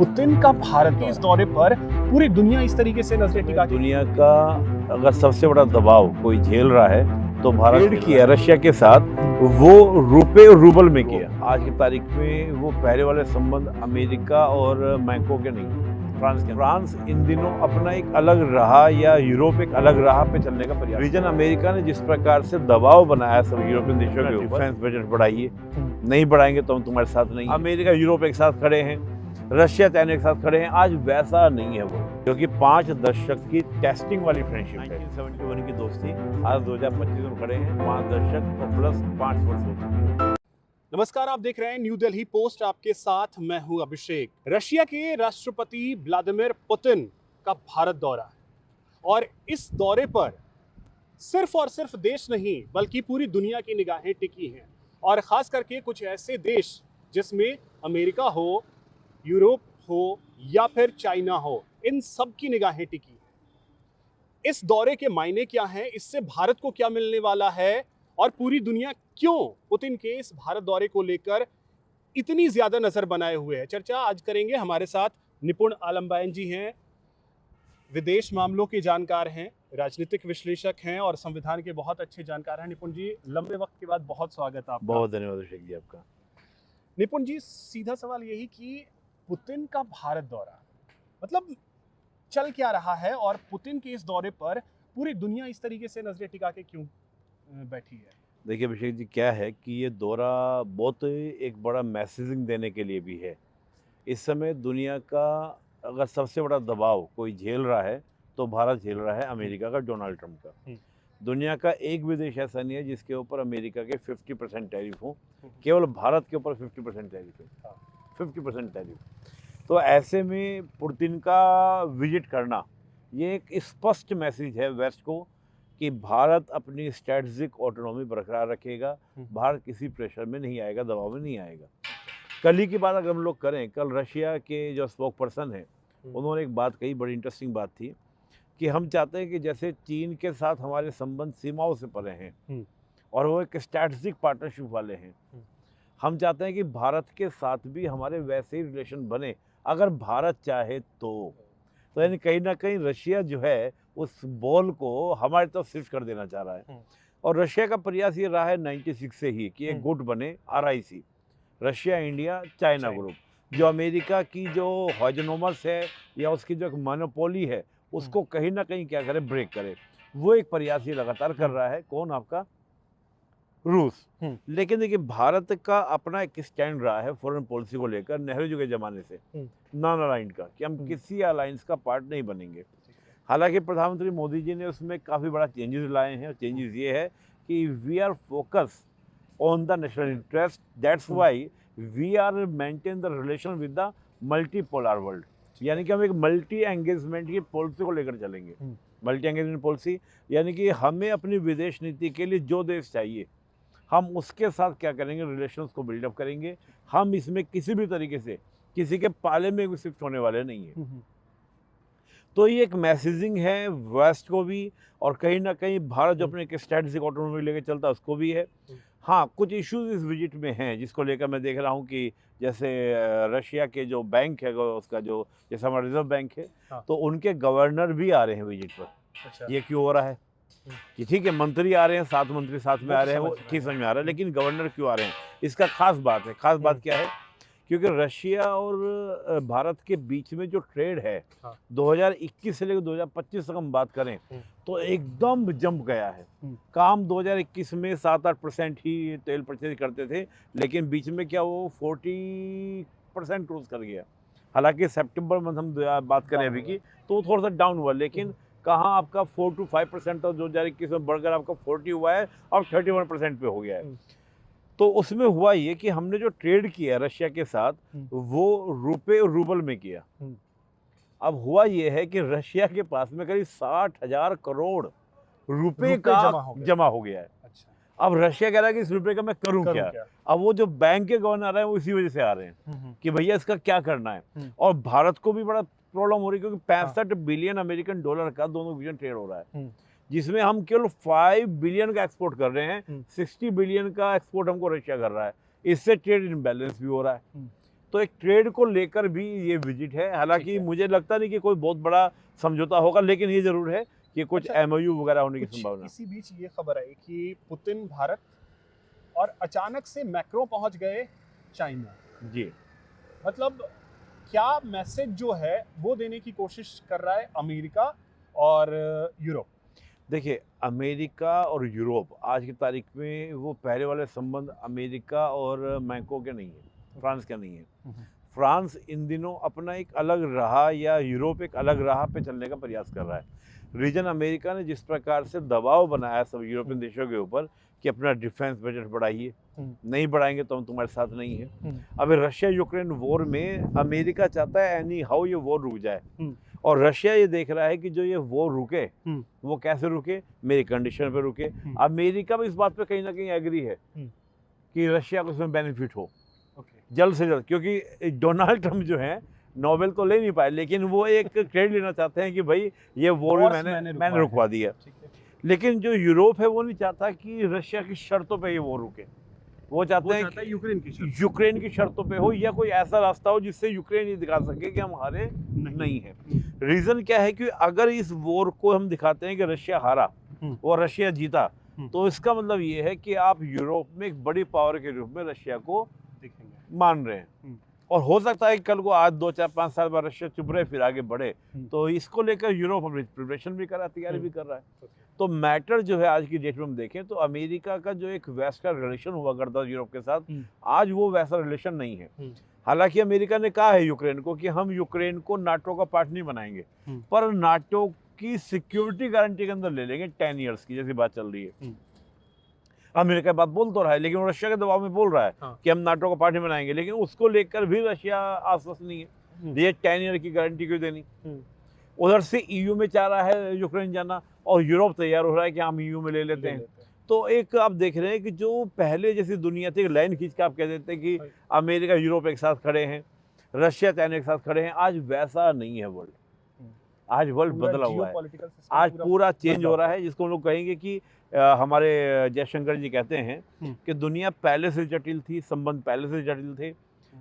Putin का भारत के इस दौरे पर पूरी दुनिया इस तरीके से नजरें टिका के दुनिया का अगर सबसे बड़ा दबाव कोई झेल रहा है तो भारत ट्रेड किया रशिया के साथ, वो रुपए और रूबल में किया। आज की तारीख में वो पहले वाले संबंध अमेरिका और मैक्रो के नहीं, फ्रांस इन दिनों अपना एक अलग राह या यूरोप एक अलग राह पे चलने का प्रयास। रीजन अमेरिका ने जिस प्रकार से दबाव बनाया सब यूरोपियन देशों के ऊपर, डिफेंस बजट बढ़ाइए, नहीं बढ़ाएंगे तो हम तुम्हारे साथ नहीं। अमेरिका यूरोप एक साथ खड़े हैं, रशिया चाइना के साथ खड़े हैं। आज वैसा नहीं है वो, क्योंकि 5 दशक की टेस्टिंग वाली फ्रेंडशिप है। 1971 की दोस्ती आज 2025 में खड़े हैं, 5 दशक और प्लस 5 वर्ष हो चुके हैं। नमस्कार, आप देख रहे हैं न्यू दिल्ली पोस्ट, आपके साथ मैं हूं अभिषेक। रशिया के राष्ट्रपति व्लादिमीर पुतिन का भारत दौरा है और इस दौरे पर सिर्फ और सिर्फ देश नहीं बल्कि पूरी दुनिया की निगाहें टिकी हैं, और खास करके कुछ ऐसे देश जिसमें अमेरिका हो, यूरोप हो या फिर चाइना हो, इन सब की निगाहें टिकी हैं। इस दौरे के मायने क्या हैं, इससे भारत को क्या मिलने वाला है, और पूरी दुनिया क्यों पुतिन के इस भारत दौरे को लेकर इतनी ज्यादा नजर बनाए हुए है, चर्चा आज करेंगे। हमारे साथ निपुण आलमबायन जी हैं, विदेश मामलों के जानकार हैं, राजनीतिक विश्लेषक हैं और संविधान के बहुत अच्छे जानकार हैं। निपुण जी, लंबे वक्त के बाद बहुत स्वागत है आपका। बहुत धन्यवाद अभिषेक जी आपका। निपुण जी, सीधा सवाल यही कि पुतिन का भारत दौरा मतलब चल क्या रहा है, और पुतिन के इस दौरे पर पूरी दुनिया इस तरीके से नजरें टिका के क्यों बैठी है? देखिए अभिषेक जी, क्या है कि ये दौरा बहुत एक बड़ा मैसेजिंग देने के लिए भी है। इस समय दुनिया का अगर सबसे बड़ा दबाव कोई झेल रहा है तो भारत झेल रहा है, अमेरिका का, डोनाल्ड ट्रंप का। दुनिया का एक भी देश ऐसा नहीं है जिसके ऊपर अमेरिका के 50% टैरिफ हो, केवल भारत के ऊपर 50% टैरिफ है, 50% टैरिफ। तो ऐसे में पुतिन का विजिट करना ये एक स्पष्ट मैसेज है वेस्ट को कि भारत अपनी स्ट्रेटजिक ऑटोनॉमी बरकरार रखेगा, भारत किसी प्रेशर में नहीं आएगा, दबाव में नहीं आएगा। कल ही की बात अगर हम लोग करें, कल रशिया के जो स्पोक पर्सन है उन्होंने एक बात कही, बड़ी इंटरेस्टिंग बात थी कि हम चाहते हैं कि जैसे चीन के साथ हमारे संबंध सीमाओं से परे हैं और वो एक स्ट्रेटजिक पार्टनरशिप वाले हैं, हम चाहते हैं कि भारत के साथ भी हमारे वैसे ही रिलेशन बने अगर भारत चाहे तो यानी कहीं ना कहीं रशिया जो है उस बॉल को हमारी तरफ शिफ्ट कर देना चाह रहा है। और रशिया का प्रयास ये रहा है 96 से ही कि एक गुट बने, RIC, Russia India China group, जो अमेरिका की जो हेजेमोनी है या उसकी जो एक मोनोपोली है उसको कहीं ना कहीं क्या करे, ब्रेक करे। वो एक प्रयास ये लगातार कर रहा है। कौन? आपका रूस। लेकिन देखिए, भारत का अपना एक स्टैंड रहा है फॉरेन पॉलिसी को लेकर नेहरू जी के ज़माने से, नॉन अलाइंड का, कि हम किसी अलायंस का पार्ट नहीं बनेंगे। हालांकि प्रधानमंत्री मोदी जी ने उसमें काफ़ी बड़ा चेंजेस लाए हैं, और चेंजेस ये है कि we are focus on the national interest, that's why we are maintain the relation with the multipolar world, यानी कि हम एक मल्टी एंगेजमेंट की पॉलिसी को लेकर चलेंगे। मल्टी एंगेजमेंट पॉलिसी यानी कि हमें अपनी विदेश नीति के लिए जो देश चाहिए हम उसके साथ क्या करेंगे, रिलेशंस को बिल्डअप करेंगे। हम इसमें किसी भी तरीके से किसी के पाले में शिफ्ट होने वाले नहीं है। तो ये एक मैसेजिंग है वेस्ट को भी, और कहीं ना कहीं भारत जो अपने एक स्ट्रेटजिक ऑटोनॉमी लेकर चलता है उसको भी है। हाँ, कुछ इश्यूज इस विजिट में हैं जिसको लेकर मैं देख रहा हूँ कि जैसे रशिया के जो बैंक है उसका, जो जैसे हमारा रिजर्व बैंक है, तो उनके गवर्नर भी आ रहे हैं विजिट पर। अच्छा। ये क्यों हो रहा है कि ठीक है मंत्री आ रहे हैं, 7 मंत्री साथ में आ रहे हैं, वो ठीक समझ में आ रहा है, लेकिन गवर्नर क्यों आ रहे हैं, इसका खास बात है। खास बात क्या है? क्योंकि रशिया और भारत के बीच में जो ट्रेड है 2021 से लेकर 2025 तक हम बात करें तो एकदम जंप गया है। काम 2021 में 7-8% ही तेल परचेज करते थे, लेकिन बीच में क्या वो 40% क्रॉस कर गया। हालांकि सितंबर मंथ हम बात करें अभी की तो थोड़ा सा डाउन हुआ, लेकिन कहाँ आपका 4 to 5% और 2021 में बढ़कर आपका 40 हुआ है और 31% पे हो गया है। तो उसमें हुआ ये कि हमने जो ट्रेड किया रशिया के साथ वो रुपए और रूबल में किया। अब हुआ ये है कि रशिया के पास में करीब 60,000 करोड़ रुपए का जमा हो गया है। अच्छा। अब रशिया कह रहा है कि इस रुपए का मैं करूं क्या? अब वो जो बैंक के गवर्नर आ रहे हैं वो इसी वजह से आ रहे हैं कि भैया इसका क्या करना है। और भारत को भी बड़ा प्रॉब्लम हो रही है, क्योंकि 65 बिलियन अमेरिकन डॉलर का दोनों विजन ट्रेड हो रहा है, जिसमें हम केवल 5 बिलियन का एक्सपोर्ट कर रहे हैं, 60 बिलियन का एक्सपोर्ट हमको रशिया कर रहा है। इससे ट्रेड इम्बैलेंस भी हो रहा है। तो एक ट्रेड को लेकर भी ये विजिट है। हालांकि मुझे लगता नहीं कि कोई बहुत बड़ा समझौता होगा, लेकिन ये जरूर है कि कुछ अच्छा, MOU वगैरह होने की कुछ संभावना। इसी बीच ये खबर आई कि पुतिन भारत और अचानक से मैक्रो पहुंच गए चाइना। जी, मतलब क्या मैसेज जो है वो देने की कोशिश कर रहा है अमेरिका और यूरोप? देखिए, अमेरिका और यूरोप आज की तारीख में वो पहले वाले संबंध अमेरिका और मैक्रो के नहीं है, फ्रांस के नहीं है। फ्रांस इन दिनों अपना एक अलग राह या यूरोप एक अलग राह पे चलने का प्रयास कर रहा है। रीजन अमेरिका ने जिस प्रकार से दबाव बनाया सब यूरोपियन देशों के ऊपर कि अपना डिफेंस बजट बढ़ाइए, नहीं बढ़ाएंगे तो हम तुम्हारे साथ नहीं है। अभी रशिया यूक्रेन वॉर में अमेरिका चाहता है एनी हाउ ये वॉर रुक जाए, और रशिया ये देख रहा है कि जो ये वॉर रुके वो कैसे रुके, मेरी कंडीशन पे रुके। अमेरिका भी इस बात पे कहीं ना कहीं एग्री है कि रशिया को इसमें बेनिफिट हो जल्द से जल्द, क्योंकि डोनाल्ड ट्रम्प जो है नोबेल तो ले नहीं पाए, लेकिन वो एक क्रेडिट लेना चाहते हैं कि भाई ये वॉर भी मैंने रुकवा दिया। लेकिन जो यूरोप है वो नहीं चाहता कि रशिया की शर्तों पे ये वॉर रुके। वो चाहते हैं कि यूक्रेन की शर्तों पे हो या कोई ऐसा रास्ता हो जिससे यूक्रेन ये दिखा सके कि हम हारे नहीं है। रीजन क्या है कि अगर इस वॉर को हम दिखाते हैं कि रशिया हारा और रशिया जीता, तो इसका मतलब ये है कि आप यूरोप में एक बड़ी पावर के रूप में रशिया को मान रहे हैं। और हो सकता है कि कल को आज 2 4 5 साल बाद रशिया चुप रहे फिर आगे बढ़े, तो इसको लेकर यूरोप अपनी प्रिपरेशन भी कर रहा है, तैयारी भी कर रहा है। तो मैटर जो है आज की डेट में हम देखें तो अमेरिका का जो एक वेस्ट का रिलेशन हुआ करता था यूरोप के साथ, आज वो वैसा रिलेशन नहीं है। हालांकि अमेरिका ने कहा है यूक्रेन को कि हम यूक्रेन को नाटो का पार्ट नहीं बनाएंगे, पर नाटो की सिक्योरिटी गारंटी के अंदर ले लेंगे 10 ईयर्स की, जैसी बात चल रही है। अमेरिका बात बोल तो रहा है, लेकिन वो रशिया के दबाव में बोल रहा है कि हम नाटो का पार्टी बनाएंगे, लेकिन उसको लेकर भी रशिया आश्वस्त नहीं है। ये 10 ईयर की गारंटी क्यों देनी? उधर से EU में चाह रहा है यूक्रेन जाना, और यूरोप तैयार हो रहा है कि हम EU में ले लेते हैं। तो एक आप देख रहे हैं कि जो पहले जैसी दुनिया थी, लाइन खींच के आप कह देते हैं कि अमेरिका यूरोप एक साथ खड़े हैं, रशिया चाइना एक साथ खड़े हैं, आज वैसा नहीं है वर्ल्ड। आज वर्ल्ड बदला हुआ है, आज पूरा चेंज हो रहा है, जिसको हम लोग कहेंगे कि हमारे जयशंकर जी कहते हैं कि दुनिया पहले से जटिल थी, संबंध पहले से जटिल थे,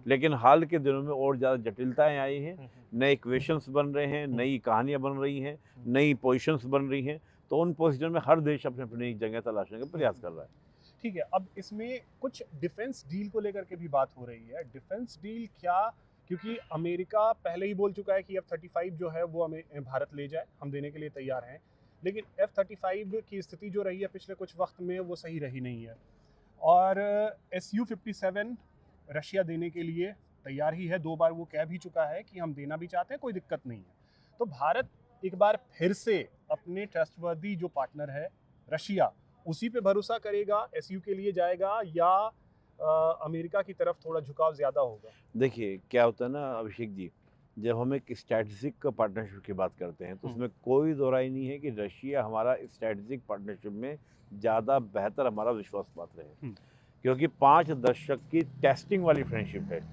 लेकिन हाल के दिनों में और ज़्यादा जटिलताएं आई हैं, नए इक्वेशंस बन रहे हैं, नई कहानियां बन रही हैं, नई पोजीशंस बन रही हैं। तो उन पोजीशन में हर देश अपने अपनी जगह तलाशने का प्रयास कर रहा है। ठीक है, अब इसमें कुछ डिफेंस डील को लेकर के भी बात हो रही है। डिफेंस डील क्या? क्योंकि अमेरिका पहले ही बोल चुका है कि F-35 जो है वो हमें भारत ले जाए, हम देने के लिए तैयार हैं, लेकिन F-35 की स्थिति जो रही है पिछले कुछ वक्त में वो सही रही नहीं है, और Su-57 रशिया देने के लिए तैयार ही है। 2 बार वो कह भी चुका है कि हम देना भी चाहते हैं, कोई दिक्कत नहीं है। तो भारत एक बार फिर से अपने ट्रस्टवर्दी जो पार्टनर है रशिया, उसी पे भरोसा करेगा, SU के लिए जाएगा, या अमेरिका की तरफ थोड़ा झुकाव ज़्यादा होगा? देखिए क्या होता है ना अभिषेक जी, जब हम एक स्ट्रैटेजिक पार्टनरशिप की बात करते हैं तो उसमें कोई दो राय नहीं है कि रशिया हमारा स्ट्रैटेजिक पार्टनरशिप में ज़्यादा बेहतर हमारा विश्वास पात्र है, क्योंकि 5 दशक की टेस्टिंग वाली फ्रेंडशिप है।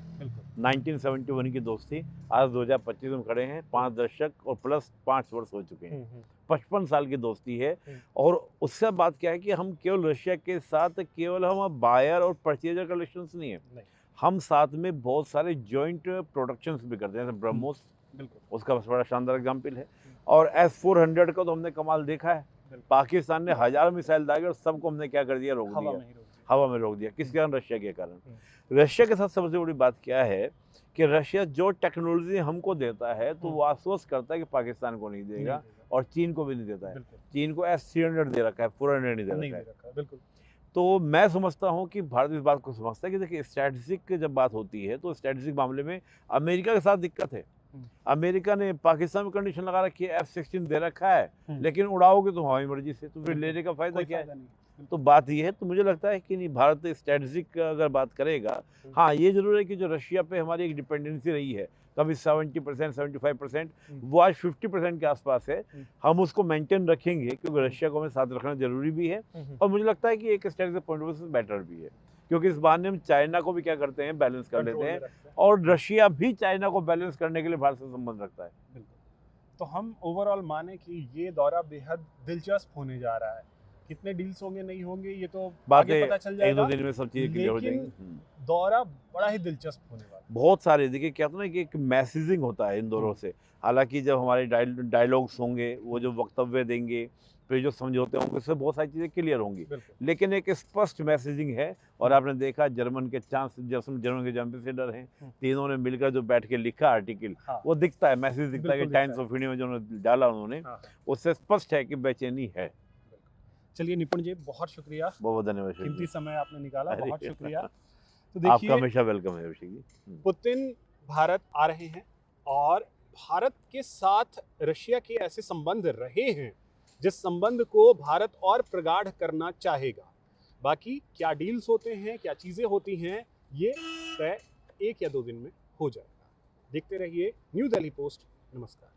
1971 की दोस्ती, आज 2025 में खड़े हैं, 5 दशक और प्लस 5 वर्ष हो चुके हैं, 55 साल की दोस्ती है। और उससे बात क्या है कि हम केवल रशिया के साथ केवल हम बायर और परचेजर का रिलेशंस नहीं है, हम साथ में बहुत सारे जॉइंट प्रोडक्शंस भी करते हैं। ब्रह्मोस उसका बड़ा शानदार एग्जाम्पल है, और S-400 का तो हमने कमाल देखा है। पाकिस्तान ने 1000 मिसाइल दागे और सबको हमने क्या कर दिया, रोक दिया, हवा में रोक दिया। किस कारण? रशिया के कारण। रशिया के साथ सबसे बड़ी बात क्या है कि रशिया जो टेक्नोलॉजी हमको देता है तो वो आश्वस्त करता है कि पाकिस्तान को नहीं देगा, और चीन को भी नहीं देता है। चीन को S-300 दे रखा है, 400 नहीं दे रखा है। बिल्कुल। तो मैं समझता हूँ कि भारत इस बात को समझता है कि देखिए स्ट्रैटेजिक जब बात होती है तो स्ट्रैटेजिक मामले में अमेरिका के साथ दिक्कत है। अमेरिका ने पाकिस्तान में कंडीशन लगा रखी है, F-16 दे रखा है, लेकिन उड़ाओगे तो हमारी मर्जी से, तो फिर लेने का फायदा क्या है? तो बात ये है। तो मुझे लगता है कि नहीं, भारत स्ट्रैटेजिक अगर बात करेगा, हाँ ये जरूर है कि जो रशिया पे हमारी एक डिपेंडेंसी रही है, कभी 70%, 75%, वो आज 50% के आसपास है। हम उसको मेंटेन रखेंगे क्योंकि रशिया को हमें साथ रखना जरूरी भी है, और मुझे लगता है कि एक स्ट्रैटेजिक पॉइंट ऑफ व्यू से बेटर भी है, क्योंकि इस बहाने हम चाइना को भी क्या करते हैं, बैलेंस कर लेते हैं, और रशिया भी चाइना को बैलेंस करने के लिए भारत से संबंध रखता है। बिल्कुल। तो हम ओवरऑल माने कि ये दौरा बेहद दिलचस्प होने जा रहा है, कितने डील्स होंगे नहीं होंगे ये तो आगे बातें पता चल 1-2 जाएगा, दिन में सब चीज़ें क्लियर हो लेकिन जाएंगी। दौरा बड़ा ही दिलचस्प होने वाला बहुत सारे देखिए क्या होता है ना कि एक मैसेजिंग होता है इन दौरों से। हालाँकि जब हमारे डायलॉग्स होंगे, वो जो वक्तव्य देंगे, फिर जो समझौते होंगे, उससे बहुत सारी चीज़ें क्लियर होंगी। है। बिल्कुल। लेकिन एक स्पष्ट मैसेजिंग है और आपने देखा जर्मन के जो एम्बेसडर हैं, तीनों ने मिलकर जो बैठ के लिखा आर्टिकल, हाँ, वो दिखता है, मैसेज दिखता है कि बिल्कुल दिखता टाइम्स ऑफ इंडिया में जो उन्होंने डाला उन्होंने, हाँ, हाँ, उससे स्पष्ट है कि बेचैनी है। बिल्कुल। चलिए निपुण जी, बहुत शुक्रिया, बहुत-बहुत धन्यवाद अभिषेक कीमती जी। समय आपने निकाला, अरे! बहुत शुक्रिया। तो आपका देखिए, हमेशा वेलकम है अभिषेक जी। पुतिन भारत आ रहे हैं और भारत के साथ रशिया के ऐसे संबंध रहे हैं जिस संबंध को भारत और प्रगाढ़ करना चाहेगा। बाकी क्या डील्स होते हैं, क्या चीज़ें होती हैं, ये तय 1 या 2 दिन में हो जाएगा। देखते रहिए न्यू दिल्ली पोस्ट। नमस्कार।